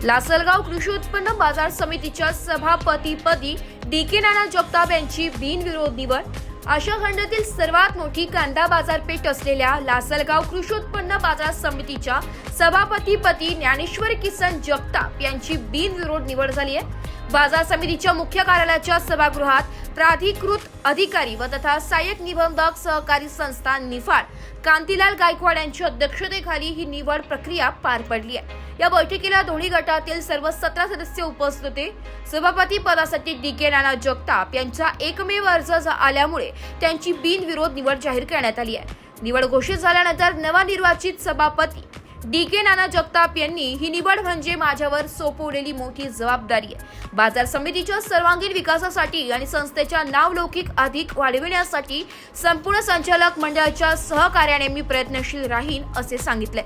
लासलगाव कृषी उत्पन्न बाजार समितीच्या सभापतीपदी डी.के. नाना जगताप यांची बिनविरोध निवड। आशिया खंडातील सर्वात मोठी कांदा बाजारपेठ असलेल्या लासलगाव कृषी उत्पन्न बाजार समितीच्या सभापतीपदी ज्ञानेश्वर किसन जगताप यांची बिनविरोध निवड झाली आहे। बाजार समितीच्या मुख्य कार्यालयाच्या सभागृहात प्राधिकृत अधिकारी व तथा सहाय्यक निबंधक सहकारी संस्था निफाड कांतीलाल गायकवाड यांच्या अध्यक्षतेखाली ही निवड प्रक्रिया पार पडली आहे। या बैठकीला दोन्ही गटातील सर्व 17 सदस्य उपस्थित होते। सभापती पदासाठी डी.के. नाना जगताप यांचा एकमेव अर्ज आल्यामुळे त्यांची बिनविरोध निवड जाहीर करण्यात आली आहे। निवड घोषित झाल्यानंतर नवनिर्वाचित सभापती डी.के. नाना जगताप यांनी ही निवड म्हणजे माझ्यावर सोपवलेली मोठी जबाबदारी आहे। बाजार समितीच्या सर्वांगीण विकासासाठी आणि संस्थेच्या नावलौकिक अधिक वाढविण्यासाठी संपूर्ण संचालक मंडळाच्या सहकार्याने मी प्रयत्नशील राहीन असे सांगितले।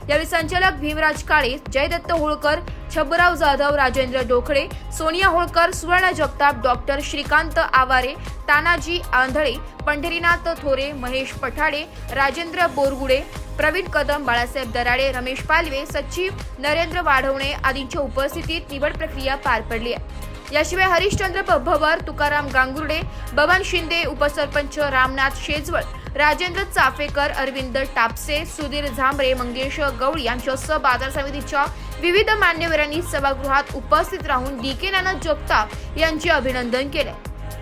यावेळी संचालक भीमराज काळे, जयदत्त होळकर, छबराव जाधव, राजेंद्र डोखळे, सोनिया होळकर, सुवर्ण जगताप, डॉक्टर श्रीकांत आवारे, तानाजी आंधळे, पंढरीनाथ थोरे, महेश पठाडे, राजेंद्र बोरगुडे, प्रवीण कदम, बाळासाहेब दराडे, रमेश पालवे, सचिव नरेंद्र वाढवणे आदींच्या उपस्थितीत निवड प्रक्रिया पार पडली आहे। याशिवाय हरिश्चंद्र भवर, तुकाराम गांगुर्डे, बबन शिंदे, उपसरपंच रामनाथ शेजवळ, राजेंद्र चाफेकर, अरविंद टापसे, सुधीर झांबरे, मंगेश गवळी यांच्यासह बाजार समितीच्या विविध मान्यवरांनी सभागृहात उपस्थित राहून डी.के. नाना जगताप यांचे अभिनंदन केले।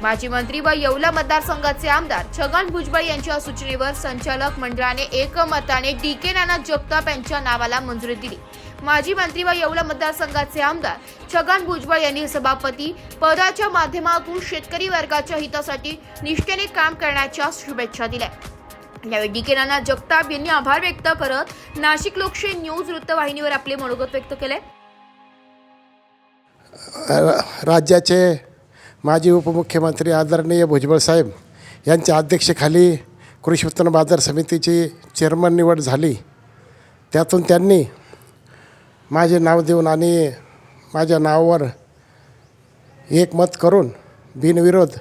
माजी मंत्री व येवला मतदारसंघाचे आमदार छगन भुजबळ यांच्या सूचनेवर संचालक मंडळाने एकमताने डी.के. नाना जगताप यांच्या नावाला मंजुरी दिली। माजी मंत्री व येवला मतदारसंघाचे आमदार छगन भुजबळ यांनी सभापती पदाच्या माध्यमातून शेतकरी वर्गाच्या हितासाठी निष्ठेने काम करण्याच्या शुभेच्छा दिल्या। यावेळी डी.के. नाना जगताप यांनी आभार व्यक्त करत नाशिक लोकशाही न्यूज वृत्तवाहिनीवर आपले मनोगत व्यक्त केले। राज्याचे माजी उपमुख्यमंत्री आदरणीय भुजबळ साहेब यांच्या अध्यक्षतेखाली कृषी उत्पन्न बाजार समितीची चेअरमन निवड झाली। त्यातून त्यांनी माझे नाव देऊन आणि माझ्या नावावर एकमत करून बिनविरोध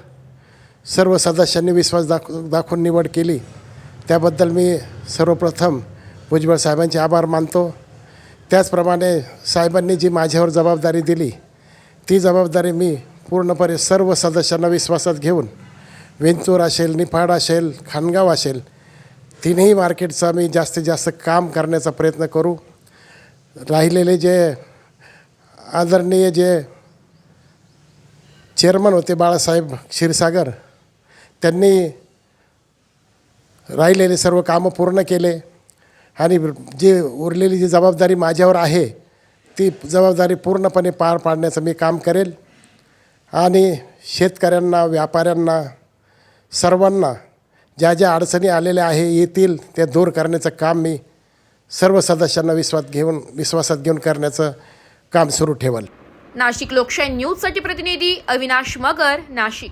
सर्व सदस्यांनी विश्वास दाखवून निवड केली। त्याबद्दल मी सर्वप्रथम भुजबळ साहेबांचे आभार मानतो। त्याचप्रमाणे साहेबांनी जी माझ्यावर जबाबदारी दिली ती जबाबदारी मी पूर्णपणे सर्व सदस्यांना विश्वासात घेऊन वेंचूर असेल, निफाड असेल, खानगाव असेल, तिन्ही मार्केटचा मी जास्तीत जास्त काम करण्याचा प्रयत्न करू। राहिलेले जे आदरणीय जे चेअरमन होते बाळासाहेब क्षीरसागर, त्यांनी राहिलेले सर्व कामं पूर्ण केले आणि जी उरलेली जी जबाबदारी माझ्यावर आहे ती जबाबदारी पूर्णपणे पार पाडण्याचं मी काम करेल आणि शेतकऱ्यांना, व्यापाऱ्यांना, सर्वांना ज्या ज्या अडचणी आलेल्या येतील ते दूर करण्याचं काम मी सर्व सदस्यांना विश्वासात घेऊन करण्याचं काम सुरू ठेवेल। नाशिक लोकशाही न्यूजसाठी प्रतिनिधी अविनाश मगर, नाशिक।